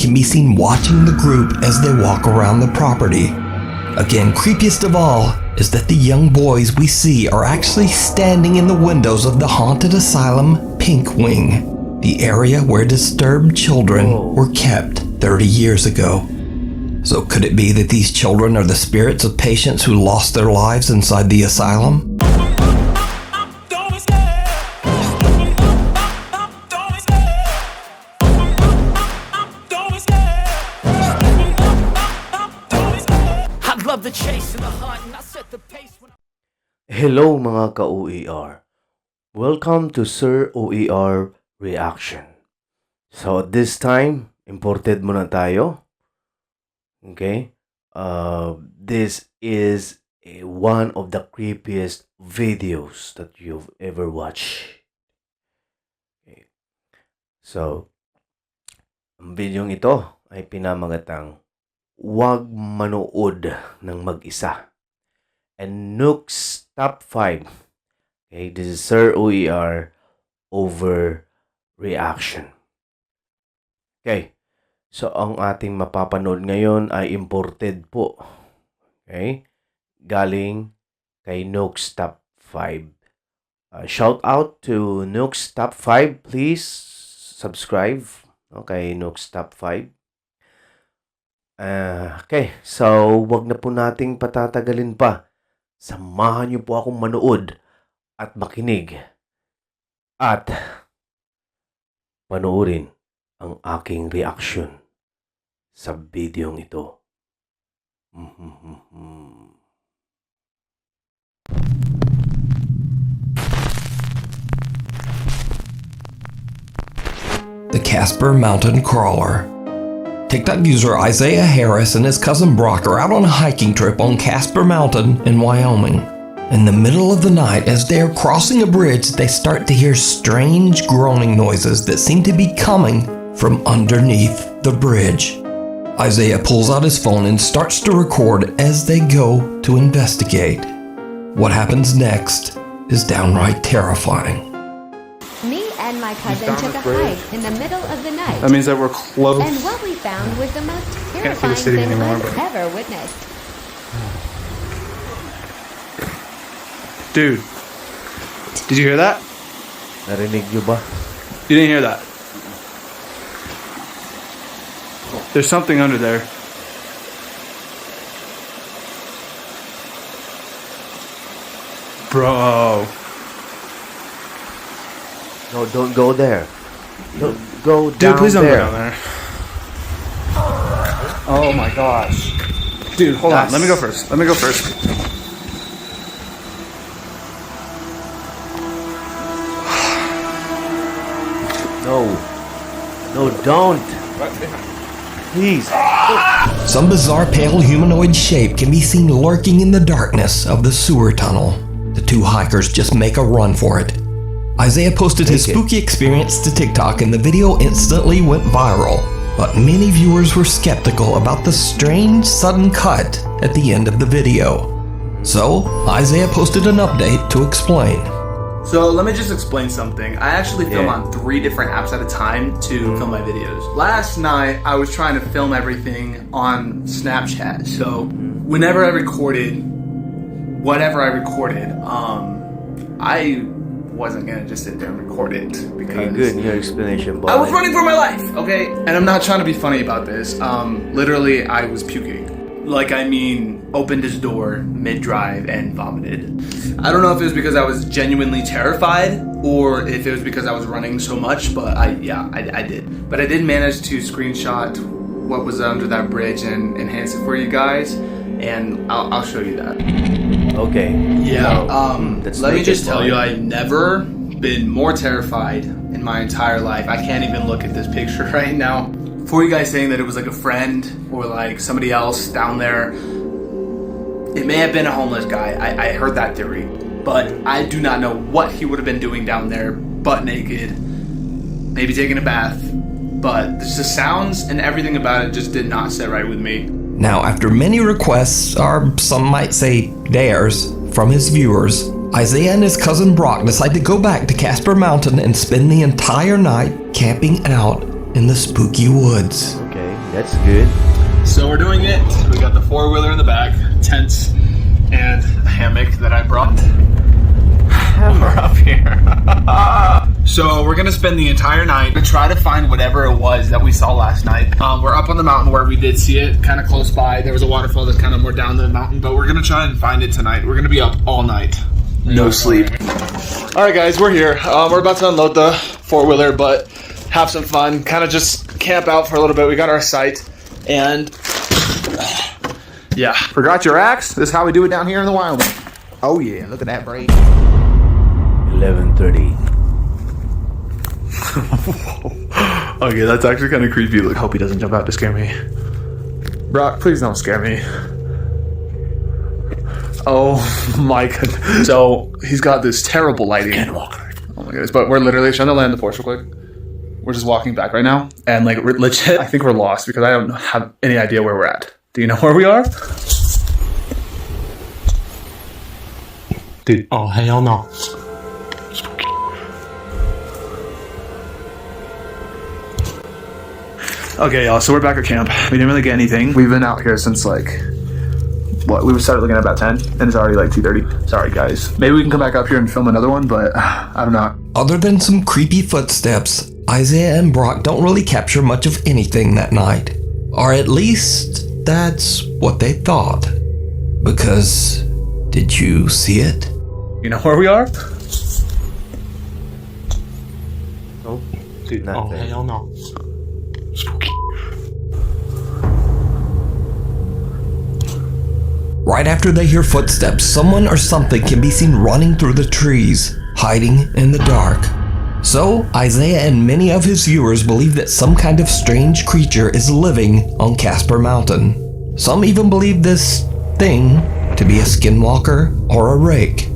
can be seen watching the group as they walk around the property. Again, creepiest of all is that the young boys we see are actually standing in the windows of the haunted asylum Pink Wing, the area where disturbed children were kept 30 years ago. So could it be that these children are the spirits of patients who lost their lives inside the asylum? Hello mga ka-OER. Welcome to Sir OER Reaction. So this time, imported muna tayo. Okay? This is one of the creepiest videos that you've ever watched. Okay. So, ang videong ito ay pinamagatang Huwag Manuod ng Mag-isa. And Nukes Top 5. Okay, this is Sir OER Overreaction. Okay, so ang ating mapapanood ngayon ay imported po. Okay, galing kay Nukes Top 5. Shout out to Nukes Top 5. Please subscribe. Okay, Nukes Top 5. Okay, so wag na po nating patatagalin pa. Samahan niyo po akong manood at makinig at panoorin ang aking reaction sa videong ito. The Casper Mountain Crawler. TikTok user Isaiah Harris and his cousin Brock are out on a hiking trip on Casper Mountain in Wyoming. In the middle of the night, as they are crossing a bridge, they start to hear strange groaning noises that seem to be coming from underneath the bridge. Isaiah pulls out his phone and starts to record as they go to investigate. What happens next is downright terrifying. And my cousin took a hike in the middle of the night. That means that we're close. And what we found was the most Can't see the terrifying city thing anymore, I've but- ever witnessed. Dude, did you hear that? Narinig niyo ba? You didn't hear that. There's something under there. Bro. No, don't go there. Don't go Dude, down please don't there. go down there. Oh my gosh. Dude, hold on. Let me go first. No, don't. Please. Some bizarre pale humanoid shape can be seen lurking in the darkness of the sewer tunnel. The two hikers just make a run for it. Isaiah posted his spooky experience to TikTok and the video instantly went viral. But many viewers were skeptical about the strange sudden cut at the end of the video. So, Isaiah posted an update to explain. So let me just explain something. I actually film on 3 different apps at a time to film my videos. Last night, I was trying to film everything on Snapchat. So whenever I recorded, whatever I recorded, I wasn't gonna just sit there and record it because Okay, good. Your explanation, but I was running for my life, okay? And I'm not trying to be funny about this. Literally, I was puking. Like, I mean, opened his door mid-drive and vomited. I don't know if it was because I was genuinely terrified or if it was because I was running so much, but I did. But I did manage to screenshot what was under that bridge and enhance it for you guys, and I'll show you that. okay. Yeah, Let's let me make just it tell you, fun. I've never been more terrified in my entire life. I can't even look at this picture right now. For you guys saying that it was like a friend or like somebody else down there, it may have been a homeless guy. I heard that theory, but I do not know what he would have been doing down there, butt naked, maybe taking a bath. But just the sounds and everything about it just did not sit right with me. Now, after many requests, or some might say dares, from his viewers, Isaiah and his cousin Brock decide to go back to Casper Mountain and spend the entire night camping out in the spooky woods. Okay. That's good. So we're doing it. We got the four-wheeler in the back, tents, and a hammock that I brought. We're up here. So we're gonna spend the entire night to try to find whatever it was that we saw last night. We're up on the mountain where we did see it, kind of close by. There was a waterfall that's kind of more down the mountain, but we're gonna try and find it tonight. We're gonna be up all night. No sleep. All right, guys, we're here. We're about to unload the four-wheeler, but have some fun. Kind of just camp out for a little bit. We got our site, and yeah. Forgot your axe? This is how we do it down here in the Wyoming. Oh yeah, look at that braid. 11:30. Okay, that's actually kind of creepy. Look, hope he doesn't jump out to scare me. Brock, please don't scare me. Oh my goodness. So he's got this terrible lighting. Oh my goodness. But we're literally trying to land the Porsche real quick. We're just walking back right now. And like legit, I think we're lost because I don't have any idea where we're at. Do you know where we are? Dude, oh hell no. Okay, y'all, so we're back at camp. We didn't really get anything. We've been out here since like, what, we started looking at about 10, and it's already like 2:30. Sorry, guys. Maybe we can come back up here and film another one, but I don't know. Other than some creepy footsteps, Isaiah and Brock don't really capture much of anything that night. Or at least, that's what they thought. Because, did you see it? You know where we are? Oh, Dude, oh nothing. hell no. Right after they hear footsteps, someone or something can be seen running through the trees, hiding in the dark. So, Isaiah and many of his viewers believe that some kind of strange creature is living on Casper Mountain. Some even believe this thing to be a skinwalker or a rake.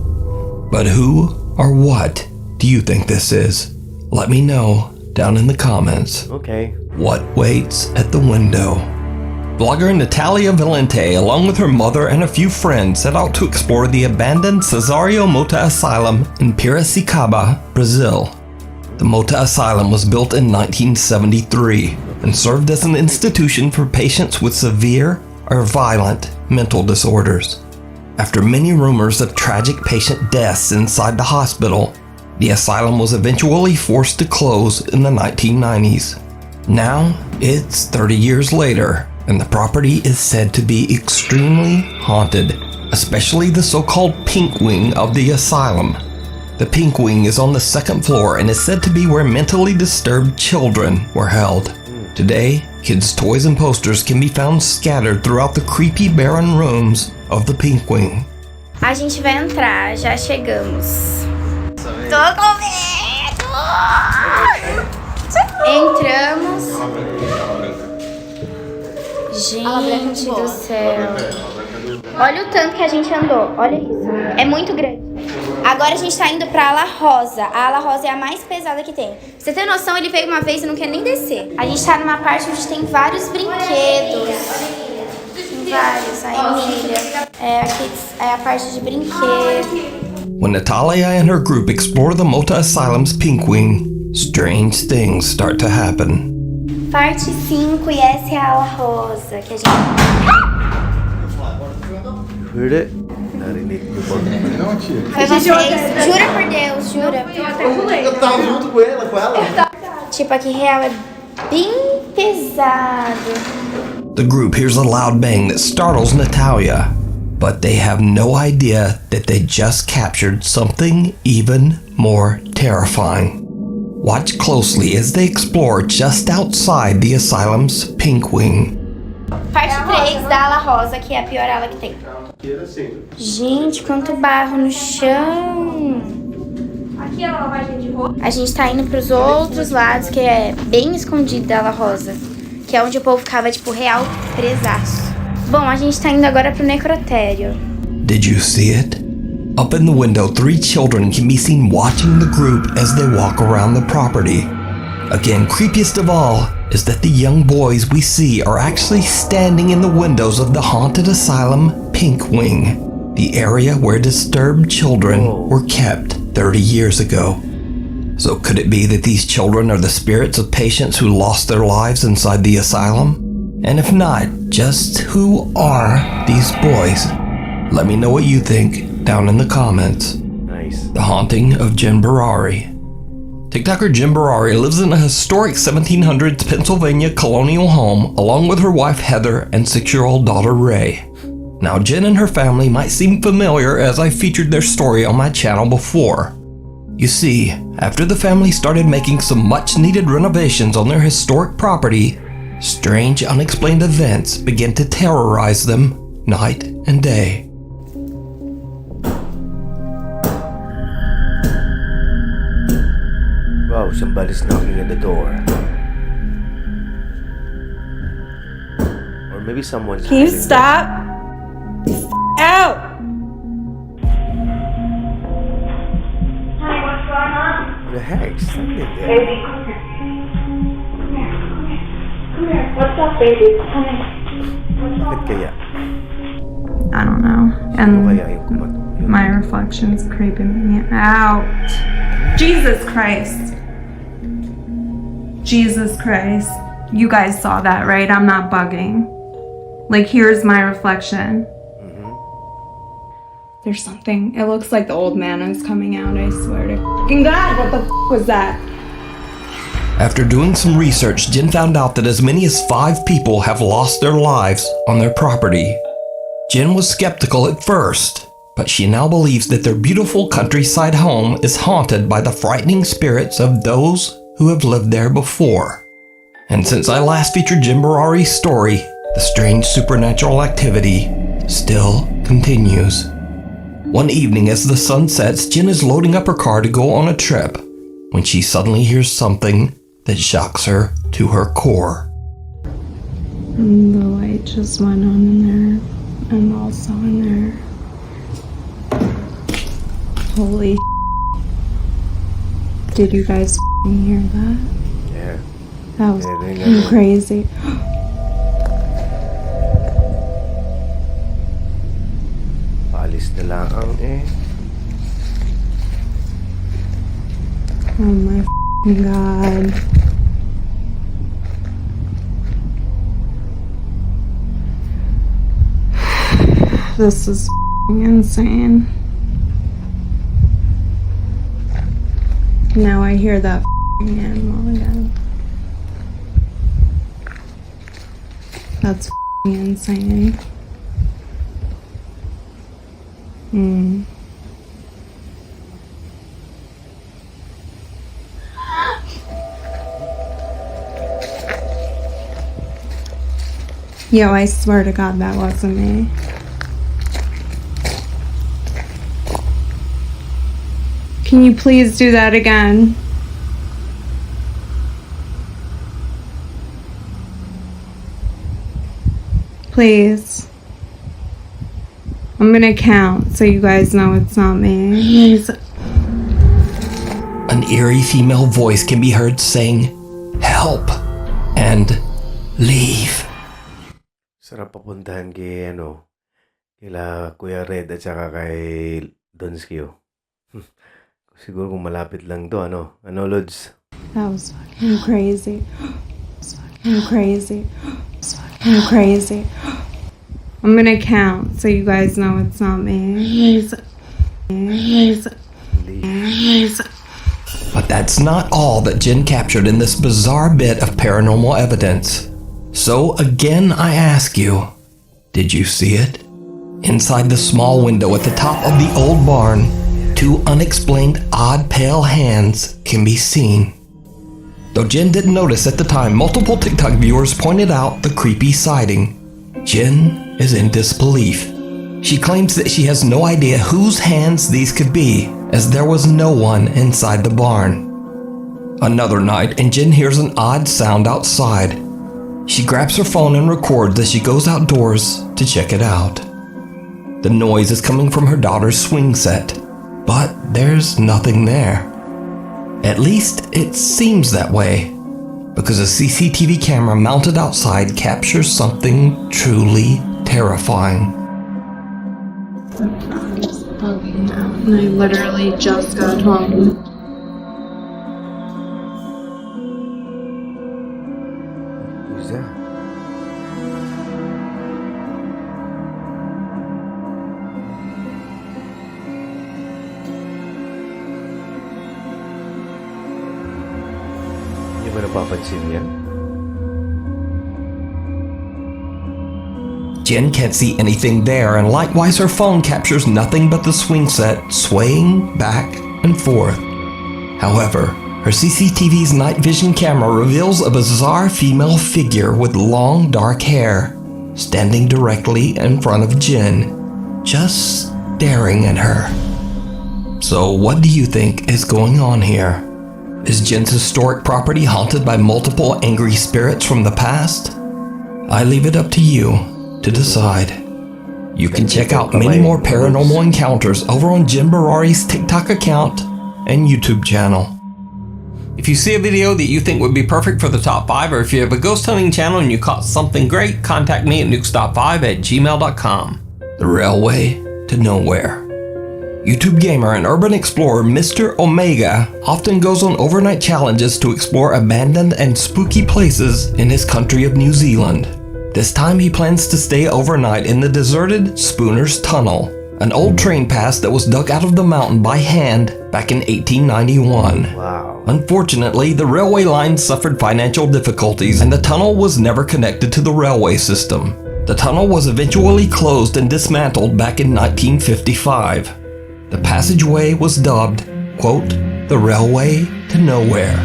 But who or what do you think this is? Let me know down in the comments. Okay. What waits at the window? Blogger Natalia Valente, along with her mother and a few friends, set out to explore the abandoned Cesario Mota Asylum in Piracicaba, Brazil. The Mota Asylum was built in 1973 and served as an institution for patients with severe or violent mental disorders. After many rumors of tragic patient deaths inside the hospital, the asylum was eventually forced to close in the 1990s. Now, it's 30 years later, and the property is said to be extremely haunted, especially the so-called Pink Wing of the asylum. The Pink Wing is on the second floor and is said to be where mentally disturbed children were held. Today, kids' toys and posters can be found scattered throughout the creepy, barren rooms of the Pink Wing. A gente vai entrar, já chegamos. Tô com medo! Entramos. Gente do céu. Olha o tanto que a gente andou, olha isso. É muito grande. Agora a gente tá indo pra ala rosa. A ala rosa é a mais pesada que tem. Pra você ter noção, ele veio uma vez e não quer nem descer. A gente tá numa parte onde tem vários brinquedos. Tem vários, a Emília. Aqui é a parte de brinquedo. When Natalia and her group explore the Mota Asylum's Pink Wing, strange things start to happen. Parte 5 e essa é a ala rosa que a gente... Heard it? Narinig niyo ba? Foi vocês? Jura por Deus, jura. Eu tava junto com ela. Tipo, aqui real é bem pesado. The group hears a loud bang that startles Natalia, but they have no idea that they just captured something even more terrifying. Watch closely as they explore just outside the asylum's Pink Wing. Parte 3 da ala rosa, que é a pior ala que tem. Gente, quanto barro no chão. Aqui é a lavagem de roupa. A gente tá indo pros outros lados, que é bem escondido da ala rosa. Que é onde o povo ficava, tipo, real presaço. Bom, a gente tá indo agora pro necrotério. Did you see it? Up in the window, 3 children can be seen watching the group as they walk around the property. Again, creepiest of all is that the young boys we see are actually standing in the windows of the haunted asylum Pink Wing, the area where disturbed children were kept 30 years ago. So could it be that these children are the spirits of patients who lost their lives inside the asylum? And if not, just who are these boys? Let me know what you think down in the comments. Nice. The Haunting of Jen Barari. TikToker Jen Barari lives in a historic 1700s Pennsylvania colonial home along with her wife Heather and 6-year-old daughter Ray. Now Jen and her family might seem familiar as I featured their story on my channel before. You see, after the family started making some much needed renovations on their historic property, strange unexplained events began to terrorize them night and day. Wow, somebody's knocking at the door. Or maybe someone's... Can you stop? Out! Honey, what's going on? What the heck? Something there. Baby, come here. Come here. What's up, baby? Come here. Bakit kaya? I don't know. Ano And kaya yung kumat? my reflection's creeping me out. Jesus Christ. Jesus Christ. You guys saw that, right? I'm not bugging. Like, here's my reflection. There's something. It looks like the old man is coming out, I swear to fucking God. What the was that? After doing some research, Jen found out that as many as 5 people have lost their lives on their property. Jen was skeptical at first, but she now believes that their beautiful countryside home is haunted by the frightening spirits of those who have lived there before. And since I last featured Jen Barari's story, the strange supernatural activity still continues. One evening as the sun sets, Jen is loading up her car to go on a trip when she suddenly hears something that shocks her to her core. And the light just went on in there. And also in there. Holy Did you guys hear that? Yeah. That was Yeah, crazy. Paalis na lang ang Oh my God. This is insane. Now I hear that animal again. That's insane. Yo, I swear to God that wasn't me. Can you please do that again? Please. I'm gonna count so you guys know it's not me. Please. An eerie female voice can be heard saying, "Help," and "Leave." Sarap papuntahan kay kila Kuya Red at saka kay Donskio. Siguro kung malapit lang to, Ano, Lods? That was fucking crazy. Fucking crazy. Fucking crazy. I'm gonna count so you guys know it's not me. Please. Please. Please. But that's not all that Jen captured in this bizarre bit of paranormal evidence. So again, I ask you, did you see it? Inside the small window at the top of the old barn, 2 unexplained odd pale hands can be seen. Though Jen didn't notice at the time, multiple TikTok viewers pointed out the creepy sighting. Jen is in disbelief. She claims that she has no idea whose hands these could be, as there was no one inside the barn. Another night, and Jen hears an odd sound outside. She grabs her phone and records as she goes outdoors to check it out. The noise is coming from her daughter's swing set, but there's nothing there. At least it seems that way, because a CCTV camera mounted outside captures something truly terrifying. And I literally just got home. Who's that? napapansin yan? Jen can't see anything there, and likewise her phone captures nothing but the swing set swaying back and forth. However, her CCTV's night vision camera reveals a bizarre female figure with long dark hair standing directly in front of Jen, just staring at her. So what do you think is going on here? Is Jen's historic property haunted by multiple angry spirits from the past? I leave it up to you to decide. You can check out many more paranormal encounters over on Jen Barari's TikTok account and YouTube channel. If you see a video that you think would be perfect for the top 5, or if you have a ghost hunting channel and you caught something great, contact me at nukes.5@gmail.com. The railway to nowhere. YouTube gamer and urban explorer Mr. Omega often goes on overnight challenges to explore abandoned and spooky places in his country of New Zealand. This time he plans to stay overnight in the deserted Spooner's Tunnel, an old train pass that was dug out of the mountain by hand back in 1891. Wow. Unfortunately, the railway line suffered financial difficulties and the tunnel was never connected to the railway system. The tunnel was eventually closed and dismantled back in 1955. The passageway was dubbed, quote, the railway to nowhere.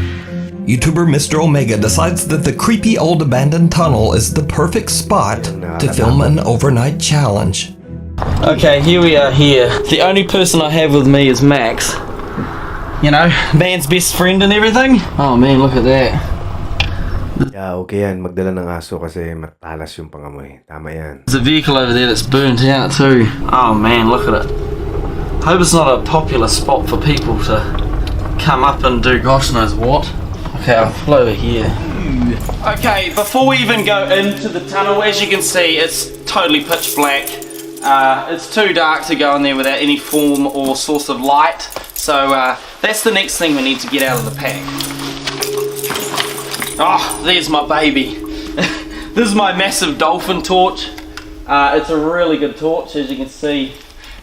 YouTuber Mr. Omega decides that the creepy old abandoned tunnel is the perfect spot to film an overnight challenge. Okay, here we are here. The only person I have with me is Max. You know, man's best friend and everything. Oh man, look at that. Yeah, okay yan. Magdala ng aso kasi matalas yung pangamoy. Tama yan. There's a vehicle over there that's burnt out too. Oh man, look at it. Hope it's not a popular spot for people to come up and do gosh knows what. Okay, I'll pull over here. Okay, before we even go into the tunnel, as you can see, it's totally pitch black. It's too dark to go in there without any form or source of light. So that's the next thing we need to get out of the pack. Oh, there's my baby. This is my massive dolphin torch. It's a really good torch, as you can see.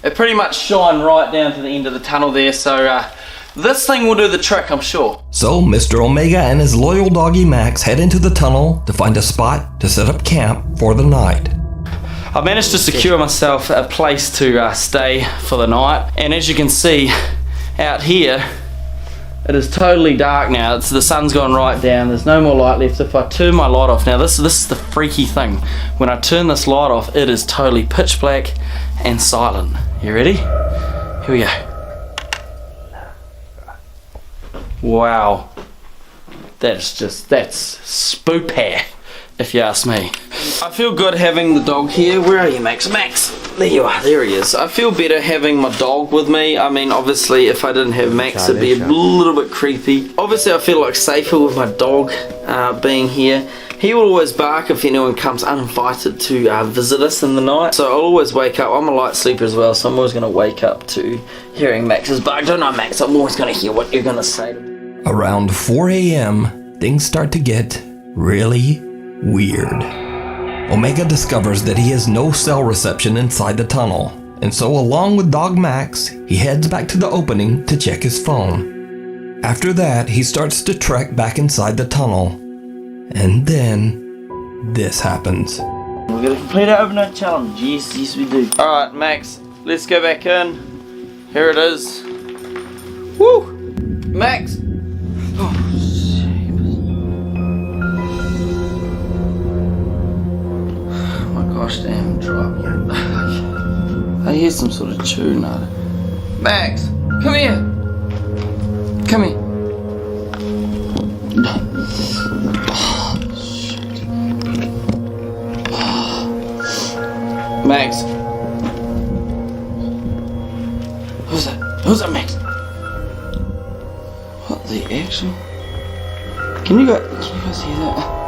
It pretty much shine right down to the end of the tunnel there, so this thing will do the trick, I'm sure. So Mr. Omega and his loyal doggy Max head into the tunnel to find a spot to set up camp for the night. I managed to secure myself a place to stay for the night, and as you can see out here, it is totally dark now. The sun's gone right down, there's no more light left. If I turn my light off, now this is the freaky thing. When I turn this light off, it is totally pitch black and silent. You ready? Here we go. Wow. That's spoopy, if you ask me. I feel good having the dog here. Where are you, Max? Max! There you are, there he is. I feel better having my dog with me. I mean, obviously, if I didn't have Max, it'd be a little bit creepy. Obviously, I feel like safer with my dog being here. He will always bark if anyone comes uninvited to visit us in the night. So I'll always wake up. I'm a light sleeper as well, so I'm always going to wake up to hearing Max's bark. Don't know, Max, I'm always going to hear what you're going to say to me. Around 4 a.m., things start to get really weird. Omega discovers that he has no cell reception inside the tunnel, and so along with dog Max, he heads back to the opening to check his phone. After that, he starts to trek back inside the tunnel, and then this happens. We're gonna complete our overnight challenge. Yes we do. Alright, Max, let's go back in. Here it is. Woo! Max! Oh, gosh damn, drop. I hear some sort of tune out of it. Max, come here. Come here. Oh, shit. Max. Who's that? Who's that, Max? What the actual? Can you guys hear that?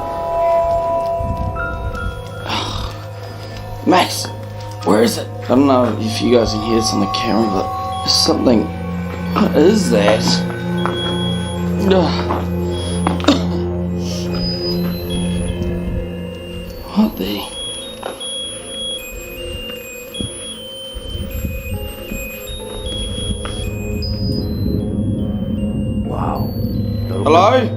Max, where is it? I don't know if you guys can hear this on the camera, but there's something. What is that? What the? Wow. Hello?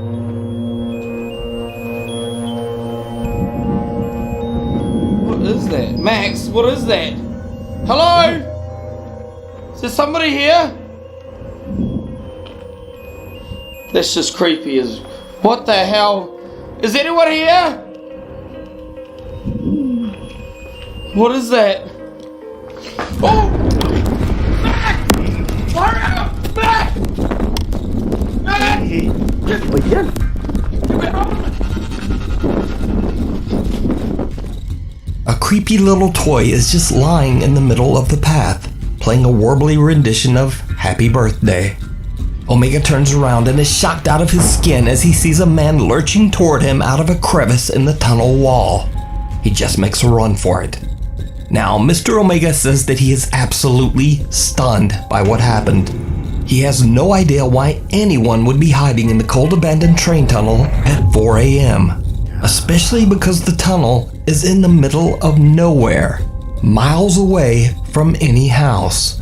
is that? Max, what is that? Hello? Is there somebody here? That's just creepy as... What the hell? Is anyone here? What is that? Oh! Max! Hurry up! Max! Max! A creepy little toy is just lying in the middle of the path, playing a warbly rendition of Happy Birthday. Omega turns around and is shocked out of his skin as he sees a man lurching toward him out of a crevice in the tunnel wall. He just makes a run for it. Now, Mr. Omega says that he is absolutely stunned by what happened. He has no idea why anyone would be hiding in the cold abandoned train tunnel at 4 a.m., especially because the tunnel is in the middle of nowhere, miles away from any house.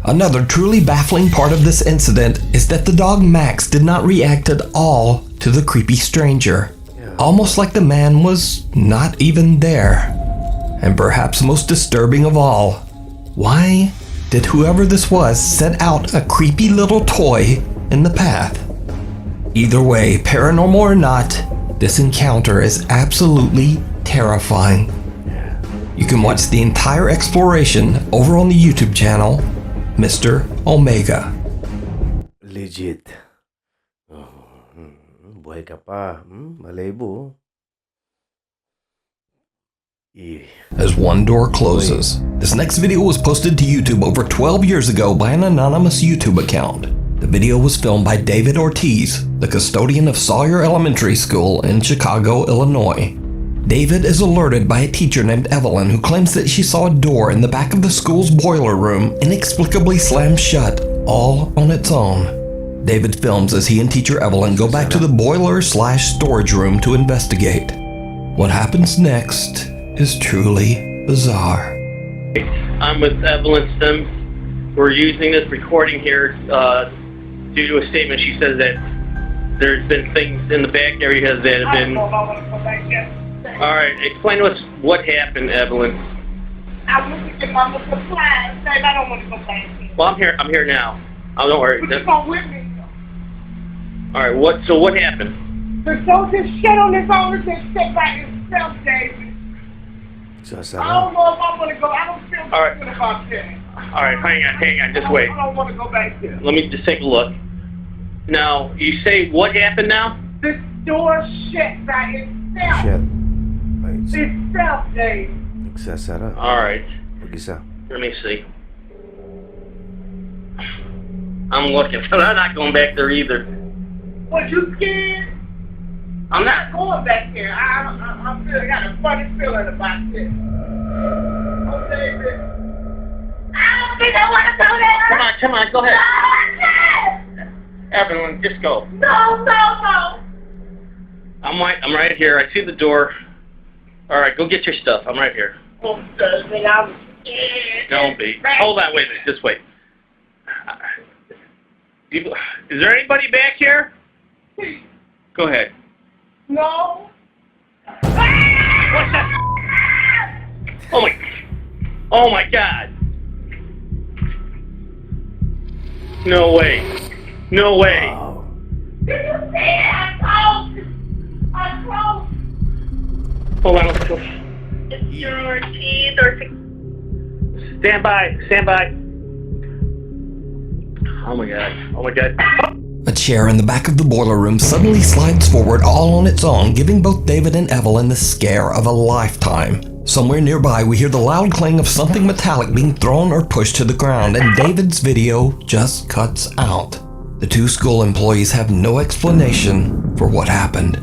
Another truly baffling part of this incident is that the dog Max did not react at all to the creepy stranger, almost like the man was not even there. And perhaps most disturbing of all, why did whoever this was set out a creepy little toy in the path? Either way, paranormal or not, this encounter is absolutely terrifying. You can watch the entire exploration over on the YouTube channel, Mr. Omega. Legit. Buhay ka pa. Malabo. As one door closes. This next video was posted to YouTube over 12 years ago by an anonymous YouTube account. The video was filmed by David Ortiz, the custodian of Sawyer Elementary School in Chicago, Illinois. David is alerted by a teacher named Evelyn who claims that she saw a door in the back of the school's boiler room inexplicably slam shut all on its own. David films as he and teacher Evelyn go back to the boiler/storage room to investigate. What happens next is truly bizarre. I'm with Evelyn Sims. We're using this recording here due to a statement. She says that there's been things in the back area that have been... All right, explain to us what happened, Evelyn. I went to get my supplies, and I don't want to go back there. Well, I'm here now. Oh, don't worry. But you come with me. All right, what happened? The soldier shit on his own and shit by himself, David. I don't know if I want to go. I don't feel good about that. All right, hang on, just wait. I don't want to go back there. Let me just take a look. Now, you say what happened now? The door shut by itself. Shit. Itself, Dave. Nagsasara. All right. Mag-isa. Let me see. I'm looking, but I'm not going back there either. What, you scared? I'm not going back there. I'm feeling, got a funny feeling about this. Okay, David. I don't think I want to go there. Come on, go ahead. No, Evelyn, just go. No. I'm right here. I see the door. All right, go get your stuff. I'm right here. Okay, but I'm scared. Don't be. Hold on, wait a minute. Just wait. Is there anybody back here? Go ahead. No. What's that? Oh my God. No way. Did you see it? I closed. Hold on, let's go. Mr. Ortiz or... Stand by. Oh my God. A chair in the back of the boiler room suddenly slides forward all on its own, giving both David and Evelyn the scare of a lifetime. Somewhere nearby, we hear the loud clang of something metallic being thrown or pushed to the ground, and David's video just cuts out. The two school employees have no explanation for what happened.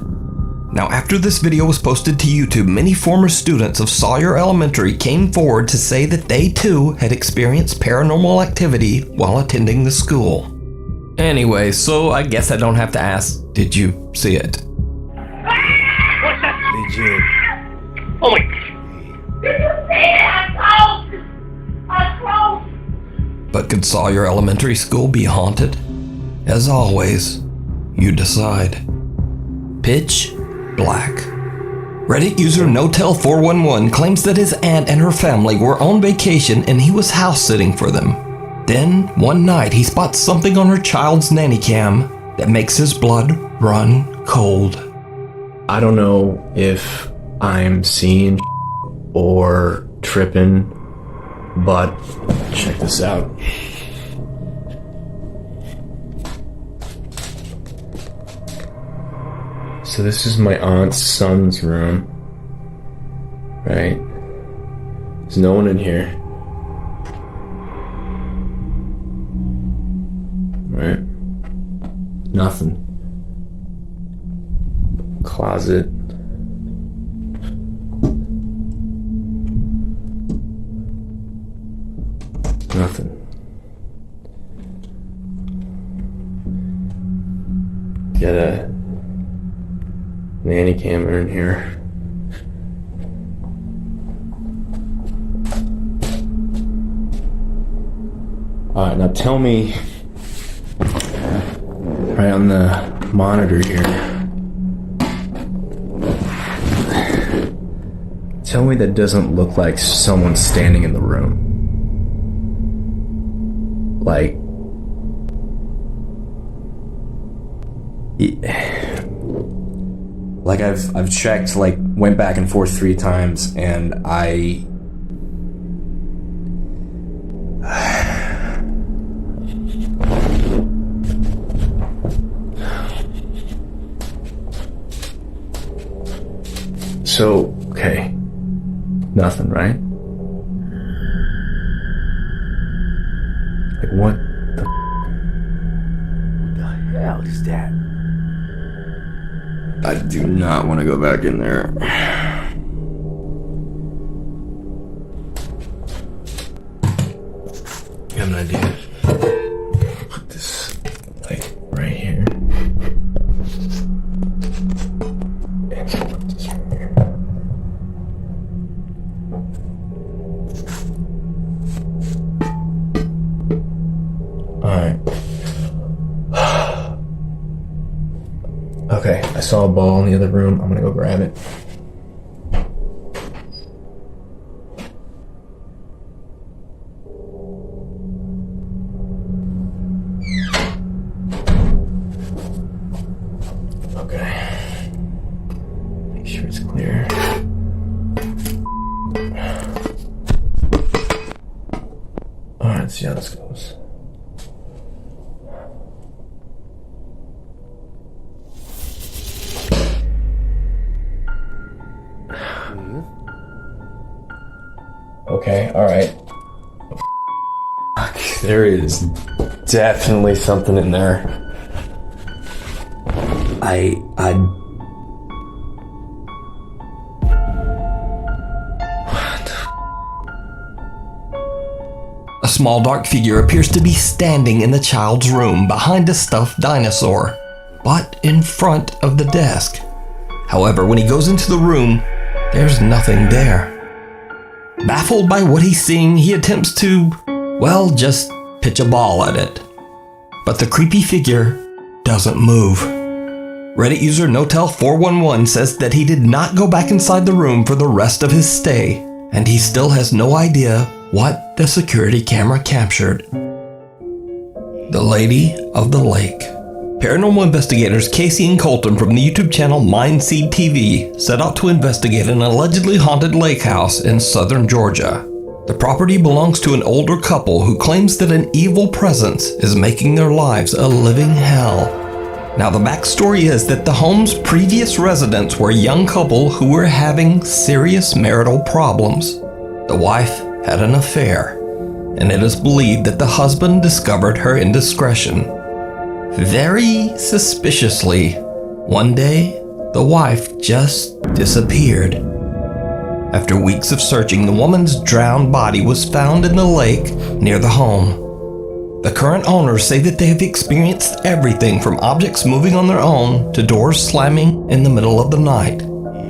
Now, after this video was posted to YouTube, many former students of Sawyer Elementary came forward to say that they too had experienced paranormal activity while attending the school. Anyway, so I guess I don't have to ask, did you see it? What's that? Legit. Oh my... Did you see it? I closed. But could Sawyer Elementary School be haunted? As always, you decide. Pitch black. Reddit user NoTell411 claims that his aunt and her family were on vacation and he was house sitting for them. Then, one night, he spots something on her child's nanny cam that makes his blood run cold. I don't know if I'm seeing or tripping, but check this out. So this is my aunt's son's room, right? There's no one in here, right? Nothing. Closet. Nothing. Got a nanny camera in here. Alright, now tell me, right on the monitor here, tell me that doesn't look like someone standing in the room. Like, I've checked, like, went back and forth 3 times, and So, okay, nothing, right? Like, what the hell is that? I do not want to go back in there. I have an idea. Put this, like, right here. And put this right here. Alright. Okay, I saw a ball in the other room. I'm gonna go grab it. Okay. Make sure it's clear. Alright, let's see how this goes. Okay, alright. There is definitely something in there. A small dark figure appears to be standing in the child's room behind a stuffed dinosaur, but in front of the desk. However, when he goes into the room, there's nothing there. Baffled by what he's seeing, he attempts to, well, just pitch a ball at it. But the creepy figure doesn't move. Reddit user NoTell411 says that he did not go back inside the room for the rest of his stay, and he still has no idea what the security camera captured. The Lady of the Lake. Paranormal investigators Casey and Colton from the YouTube channel Mindseed TV set out to investigate an allegedly haunted lake house in southern Georgia. The property belongs to an older couple who claims that an evil presence is making their lives a living hell. Now, the backstory is that the home's previous residents were a young couple who were having serious marital problems. The wife had an affair, and it is believed that the husband discovered her indiscretion. Very suspiciously, one day, the wife just disappeared. After weeks of searching, the woman's drowned body was found in the lake near the home. The current owners say that they have experienced everything from objects moving on their own to doors slamming in the middle of the night.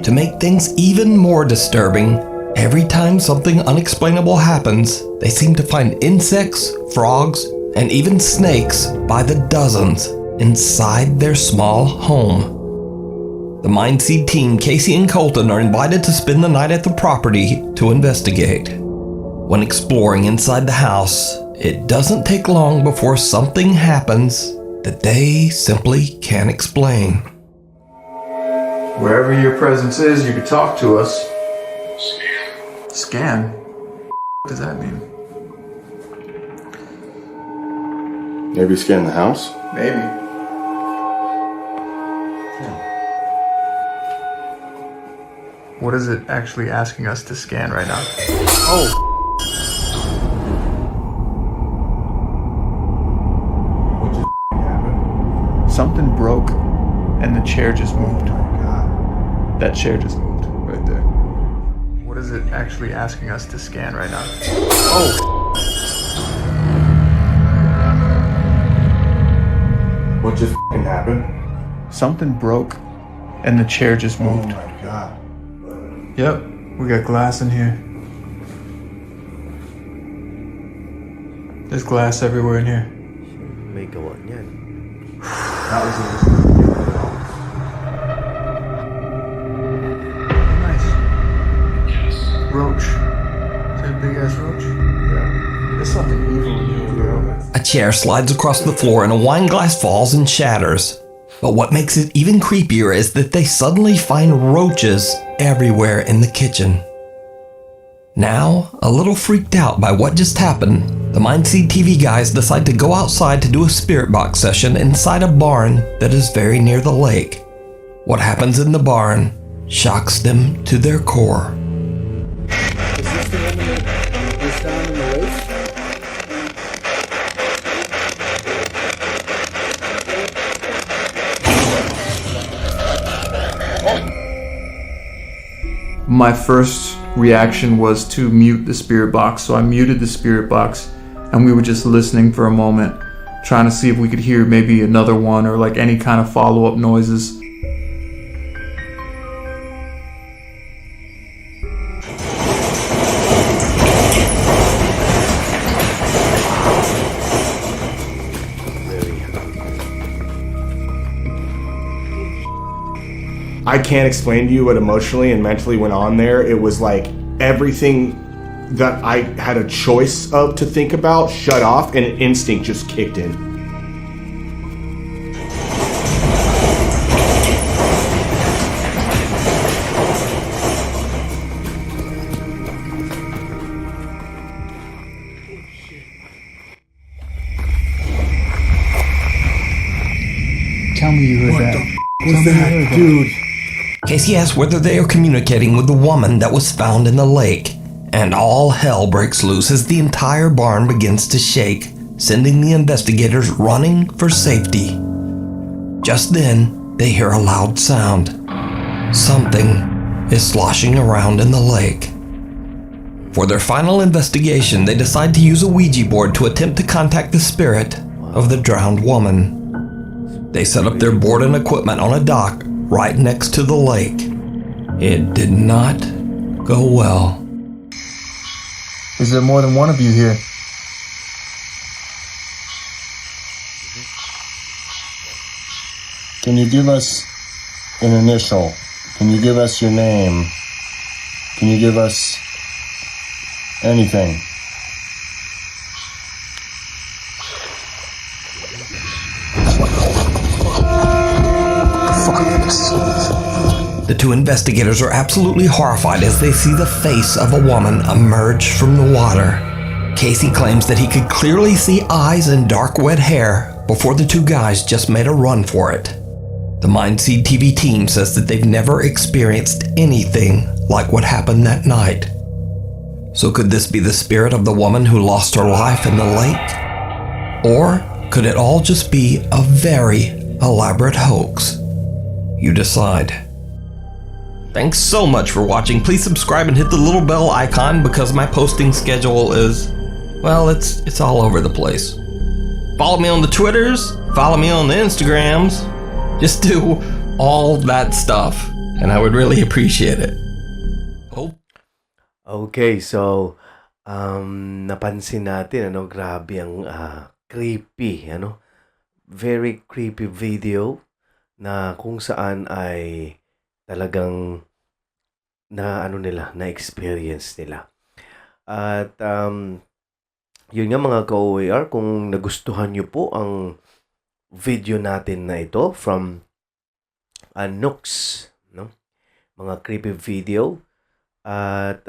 To make things even more disturbing, every time something unexplainable happens, they seem to find insects, frogs, and even snakes by the dozens inside their small home. The Mindseed team, Casey and Colton, are invited to spend the night at the property to investigate. When exploring inside the house, it doesn't take long before something happens that they simply can't explain. Wherever your presence is, you can talk to us. Scan? What does that mean? Maybe scan the house? Maybe. What is it actually asking us to scan right now? Oh! Something broke and the chair just moved. Oh my god. That chair just moved right there. What is it actually asking us to scan right now? Oh! What just happened? Something broke and the chair just moved. Oh my god. Yep, we got glass in here. There's glass everywhere in here. May gawa niyan. That was it. Nice. Roach. Is that a big ass roach? Yeah. There's something evil in you, bro. A chair slides across the floor and a wine glass falls and shatters. But what makes it even creepier is that they suddenly find roaches everywhere in the kitchen. Now, a little freaked out by what just happened, the Mindseed TV guys decide to go outside to do a spirit box session inside a barn that is very near the lake. What happens in the barn shocks them to their core. Is this the one that was found in the lake? My first reaction was to mute the spirit box, so I muted the spirit box and we were just listening for a moment, trying to see if we could hear maybe another one or like any kind of follow-up noises. I can't explain to you what emotionally and mentally went on there. It was like everything that I had a choice of to think about shut off and instinct just kicked in. Tell me you heard that. What's that, dude? Casey asks whether they are communicating with the woman that was found in the lake, and all hell breaks loose as the entire barn begins to shake, sending the investigators running for safety. Just then, they hear a loud sound. Something is sloshing around in the lake. For their final investigation, they decide to use a Ouija board to attempt to contact the spirit of the drowned woman. They set up their board and equipment on a dock right next to the lake. It did not go well. Is there more than one of you here? Can you give us an initial? Can you give us your name? Can you give us anything? The two investigators are absolutely horrified as they see the face of a woman emerge from the water. Casey claims that he could clearly see eyes and dark wet hair before the two guys just made a run for it. The Mindseed TV team says that they've never experienced anything like what happened that night. So could this be the spirit of the woman who lost her life in the lake? Or could it all just be a very elaborate hoax? You decide. Thanks so much for watching. Please subscribe and hit the little bell icon because my posting schedule is, well, it's all over the place. Follow me on the Twitters, follow me on the Instagrams. Just do all that stuff and I would really appreciate it. Okay, so napansin natin grabe ang creepy, very creepy video na kung saan ay talagang na-experience nila. At yun nga mga ka-OER, kung nagustuhan nyo po ang video natin na ito from Nukes, no? Mga creepy video. At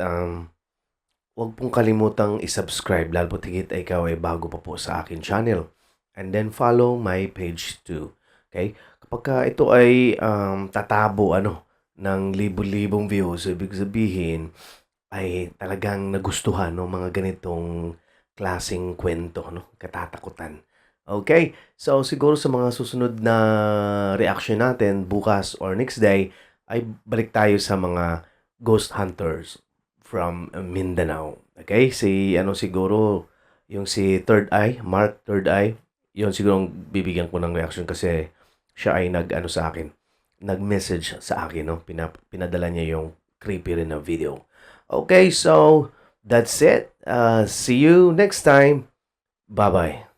huwag pong kalimutang isubscribe, lalo po tigit ikaw ay bago pa po sa akin channel. And then follow my page too. Okay? Kapag ito ay tatabo ng libo-libong views, ibig sabihin ay talagang nagustuhan mga ganitong klaseng kwento, katatakutan. Okay? So siguro sa mga susunod na reaction natin bukas or next day ay balik tayo sa mga ghost hunters from Mindanao. Okay? Siguro yung si Third Eye, Mark Third Eye, yun siguro bibigyan ko ng reaction kasi siya ay sa akin. Nag-message sa akin, pinadala niya yung creepy rin na video. Okay, so that's it. See you next time. Bye-bye.